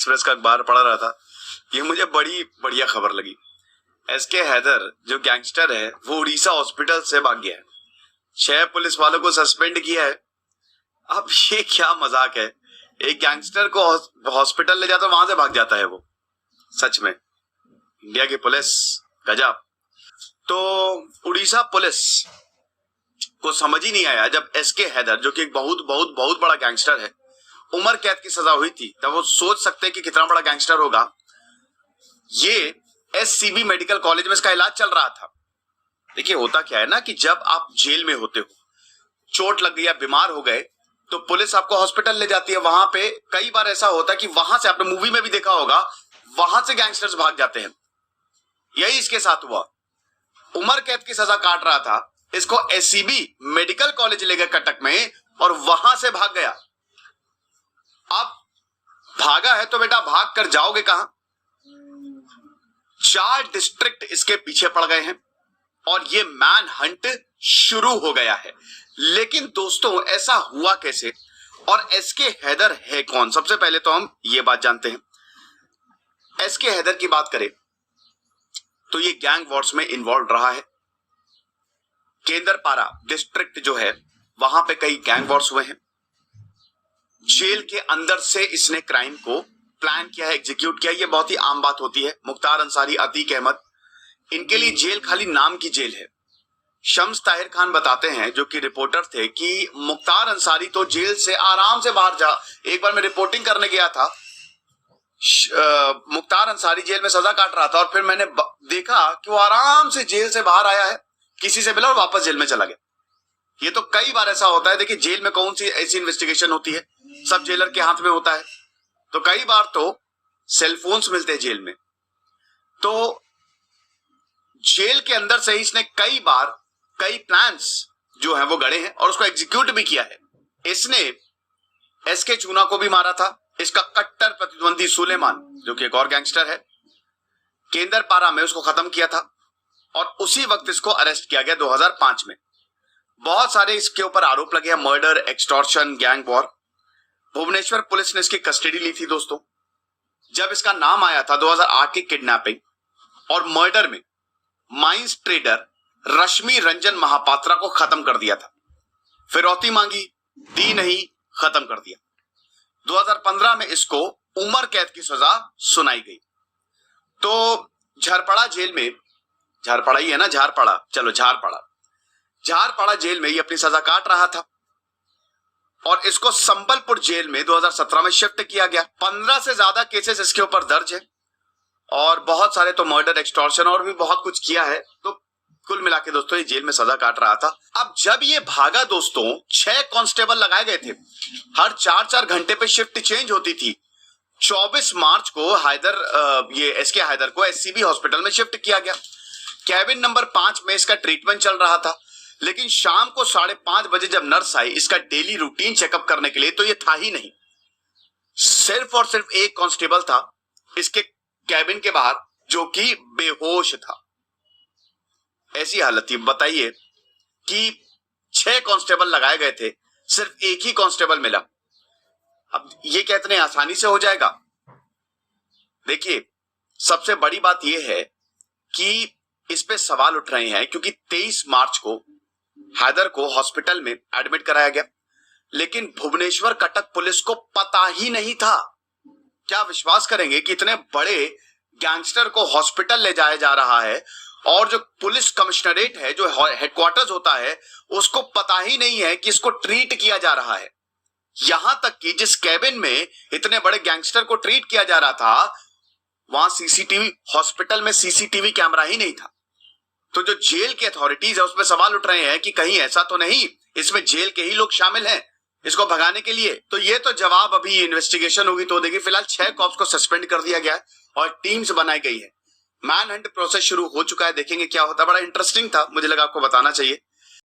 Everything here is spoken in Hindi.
एक्सप्रेस का अखबार पढ़ रहा था, ये मुझे बड़ी बढ़िया खबर लगी। एसके हैदर जो गैंगस्टर है वो उड़ीसा हॉस्पिटल से भाग गया है। 6 पुलिस वालों को सस्पेंड किया है। अब ये क्या मजाक है, एक गैंगस्टर को हॉस्पिटल ले जाता वहां से भाग जाता है वो। सच में इंडिया की पुलिस गजब। तो उड़ीसा पुलिस को समझ ही नहीं आया जब एसके हैदर जो कि एक बहुत बहुत बहुत बड़ा गैंगस्टर है, उम्र कैद की सजा हुई थी, तब वो सोच सकते हैं कि कितना बड़ा गैंगस्टर होगा। ये एससीबी मेडिकल कॉलेज में इसका इलाज चल रहा था। देखिए होता क्या है ना कि जब आप जेल में होते हो, चोट लग गई या बीमार हो गए, तो पुलिस आपको हॉस्पिटल ले जाती है। वहां पे कई बार ऐसा होता है कि वहां से, आपने मूवी में भी देखा होगा, वहां से गैंगस्टर्स भाग जाते हैं। यही इसके साथ हुआ। उम्र कैद की सजा काट रहा था, इसको एससीबी मेडिकल कॉलेज ले गए कटक में और वहां से भाग गया। अब भागा है तो बेटा भाग कर जाओगे कहां? 4 डिस्ट्रिक्ट इसके पीछे पड़ गए हैं और ये मैन हंट शुरू हो गया है। लेकिन दोस्तों ऐसा हुआ कैसे और एसके हैदर है कौन? सबसे पहले तो हम ये बात जानते हैं। एसके हैदर की बात करें तो ये गैंग वॉर्स में इन्वॉल्व रहा है। केंद्रपारा डिस्ट्रिक्ट जो है वहां पे कई गैंग वॉर्स हुए हैं। जेल के अंदर से इसने क्राइम को प्लान किया है, एग्जीक्यूट किया। ये बहुत ही आम बात होती है। मुख्तार अंसारी, अतीक अहमद, इनके लिए जेल खाली नाम की जेल है। शम्स ताहिर खान बताते हैं, जो कि रिपोर्टर थे, कि मुख्तार अंसारी तो जेल से आराम से बाहर जा। एक बार मैं रिपोर्टिंग करने गया था, मुख्तार अंसारी जेल में सजा काट रहा था और फिर मैंने देखा कि वो आराम से जेल से बाहर आया है, किसी से मिला और वापस जेल में चला गया। ये तो कई बार ऐसा होता है। देखिए जेल में कौन सी ऐसी इन्वेस्टिगेशन होती है, सब जेलर के हाथ में होता है। तो कई बार तो सेलफोन्स मिलते हैं जेल में। तो जेल के अंदर से ही इसने कई बार कई प्लान्स जो हैं वो गढ़े हैं और उसको एग्जीक्यूट भी किया है। इसने एसके चूना को भी मारा था। इसका कट्टर प्रतिद्वंदी सुलेमान, जो कि एक और गैंगस्टर है, केंद्रपारा में उसको खत्म किया था और उसी वक्त इसको अरेस्ट किया गया 2005 में। बहुत सारे इसके ऊपर आरोप लगे हैं, murder, extortion, gang war. Bhubaneswar police ने इसकी कस्टडी ली थी दोस्तों। जब इसका नाम आया था 2008 की किडनैपिंग और मर्डर में माइंस ट्रेडर रश्मि रंजन महापात्रा को खत्म कर दिया था। फिरौती मांगी, दी नहीं, खत्म कर दिया। 2015 में इसको उम्र कैद की सजा सुनाई गई। तो झारपड़ा जेल में, झारपड़ा ही है ना, झारपड़ा, चलो झारपड़ा जेल में ये अपनी सजा काट रहा था और इसको संबलपुर जेल में 2017 में शिफ्ट किया गया। 15 से ज्यादा केसेस इसके ऊपर दर्ज है और बहुत सारे तो मर्डर, एक्सटॉर्शन और भी बहुत कुछ किया है। तो कुल मिला के दोस्तों ये जेल में सजा काट रहा था। अब जब ये भागा दोस्तों, 6 कांस्टेबल लगाए गए थे, हर 4-4 घंटे पे शिफ्ट चेंज होती थी। 24 मार्च को ये एसके हैदर को एससीबी हॉस्पिटल में शिफ्ट किया गया। कैबिन नंबर 5 में इसका ट्रीटमेंट चल रहा था। लेकिन शाम को 5:30 बजे जब नर्स आई इसका डेली रूटीन चेकअप करने के लिए, तो ये था ही नहीं। सिर्फ और सिर्फ एक कांस्टेबल था इसके कैबिन के बाहर, जो कि बेहोश था। ऐसी हालत थी। बताइए कि 6 कांस्टेबल लगाए गए थे, सिर्फ एक ही कांस्टेबल मिला। अब ये क्या इतने आसानी से हो जाएगा? देखिए सबसे बड़ी बात यह है कि इस पे सवाल उठ रहे हैं क्योंकि 23 मार्च को हैदर को हॉस्पिटल में एडमिट कराया गया, लेकिन भुवनेश्वर कटक पुलिस को पता ही नहीं था। क्या विश्वास करेंगे कि इतने बड़े गैंगस्टर को हॉस्पिटल ले जाया जा रहा है और जो पुलिस कमिश्नरेट है, जो हेडक्वार्टर्स होता है, उसको पता ही नहीं है कि इसको ट्रीट किया जा रहा है। यहां तक कि जिस कैबिन में इतने बड़े गैंगस्टर को ट्रीट किया जा रहा था, वहां सीसीटीवी, हॉस्पिटल में सीसीटीवी कैमरा ही नहीं था। तो जो जेल की अथॉरिटीज है उसमें सवाल उठ रहे हैं कि कहीं ऐसा तो नहीं इसमें जेल के ही लोग शामिल हैं इसको भगाने के लिए। तो ये तो जवाब अभी इन्वेस्टिगेशन होगी तो देगी। फिलहाल 6 कॉप्स को सस्पेंड कर दिया गया है और टीम्स बनाई गई है। मैन हंट प्रोसेस शुरू हो चुका है, देखेंगे क्या होता है। बड़ा इंटरेस्टिंग था, मुझे लगा आपको बताना चाहिए।